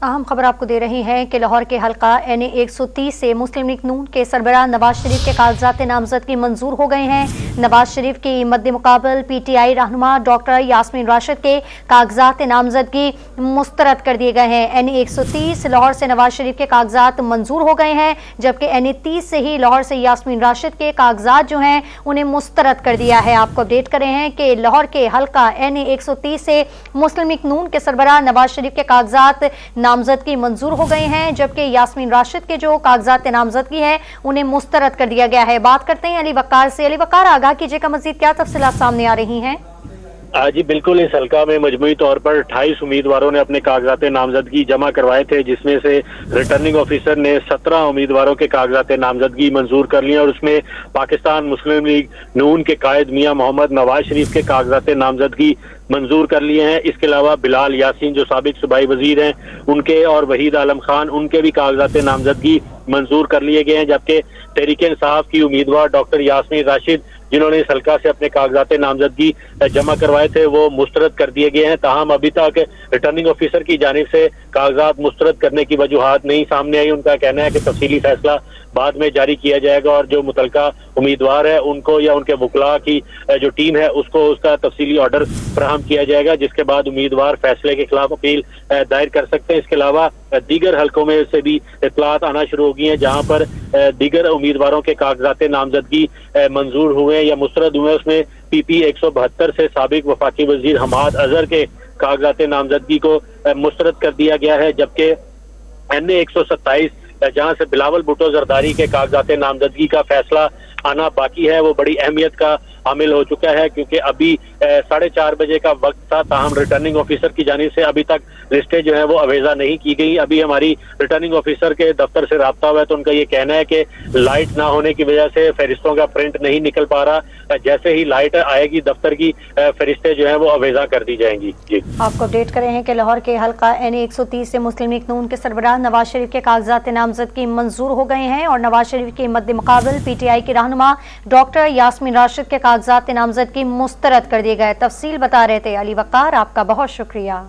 अहम खबर आपको दे रही है कि लाहौर के हल्का NA 130 से मुस्लिम लीग नून के सरबराह नवाज शरीफ के कागजात नामजदगी मंजूर हो गए हैं। नवाज शरीफ की मद्दे मुकाबल PTI रहनुमा डॉक्टर यास्मीन राशिद के कागजात नामजदगी मुस्तरद कर दिए गए हैं। NA 130 लाहौर से नवाज शरीफ के कागजात मंजूर हो गए हैं, जबकि NA 30 से ही लाहौर से यास्मीन राशिद के कागजात जो हैं उन्हें मुस्तरद कर दिया है। आपको अपडेट करें हैं कि लाहौर के हल्का NA 130 से मुस्लिम लीग नून के सरबराह नवाज शरीफ के कागजात नामजदगी मंजूर हो गए हैं, जबकि यास्मीन राशिद के जो कागजात नामजदगी है उन्हें मुस्तरद कर दिया गया है। बात करते हैं अली वकार से। अली वकार, आगाह कीजिएगा मजीद क्या तफसीलात सामने आ रही हैं? जी बिल्कुल, इस हल्का में मजमूई तौर पर 28 उम्मीदवारों ने अपने कागजात नामजदगी जमा करवाए थे, जिसमें से रिटर्निंग ऑफिसर ने 17 उम्मीदवारों के कागजात नामजदगी मंजूर कर लिए और उसमें पाकिस्तान मुस्लिम लीग नून के कायद मियां मोहम्मद नवाज शरीफ के कागजात नामजदगी मंजूर कर लिए हैं। इसके अलावा बिलाल यासीन जो साबिक सूबाई वजीर हैं उनके और वहीद आलम खान उनके भी कागजात नामजदगी मंजूर कर लिए गए हैं, जबकि तहरीक इंसाफ की उम्मीदवार डॉक्टर यास्मीन राशिद जिन्होंने इस हल्का से अपने कागजात नामजदगी जमा करवाए थे वो मुस्तरद कर दिए गए हैं। ताहम अभी तक रिटर्निंग ऑफिसर की जानिब से कागजात मुस्तरद करने की वजूहात नहीं सामने आई। उनका कहना है कि तफसीली फैसला बाद में जारी किया जाएगा और जो मुतलका उम्मीदवार है उनको या उनके वकला की जो टीम है उसको उसका तफसीली ऑर्डर फराहम किया जाएगा, जिसके बाद उम्मीदवार फैसले के खिलाफ अपील दायर कर सकते हैं। इसके अलावा दीगर हल्कों में से भी इत्तलात आना शुरू हो गई हैं, जहां पर दीगर उम्मीदवारों के कागजात नामजदगी मंजूर हुए या मुस्तरद हुए। उसमें PP 172 से साबिक वफाकी वजीर हमाद अजहर के कागजात नामजदगी को मुस्तरद कर दिया गया है, जबकि NA 127 जहां से बिलावल भुट्टो जरदारी के कागजात नामजदगी का फैसला आना बाकी है, वो बड़ी अहमियत का हामिल हो चुका है, क्योंकि अभी 4:30 बजे का वक्त था। ताहम रिटर्निंग ऑफिसर की जानिब से अभी तक लिस्टें जो है वो अवेजा नहीं की गई। अभी हमारी रिटर्निंग ऑफिसर के दफ्तर से राब्ता हुआ है तो उनका ये कहना है कि लाइट ना होने की वजह से फहरिस्तों का प्रिंट नहीं निकल पा रहा। जैसे ही लाइट आएगी दफ्तर की फहरिस्तें जो है वो अवेजा कर दी जाएंगी। जी आपको अपडेट करें हैं कि लाहौर के हल्का NA 130 से मुस्लिम लीग नून के सरबराह नवाज शरीफ के कागजात नामजदगी मंजूर हो गए हैं और नवाज शरीफ के मद्दे मुकाबल PTI की रहनुमा डॉक्टर यास्मीन राशिद के कागजात नामजदगी मुस्तरद कर दिए गए। तफसील बता रहे थे अली वकार, आपका बहुत शुक्रिया।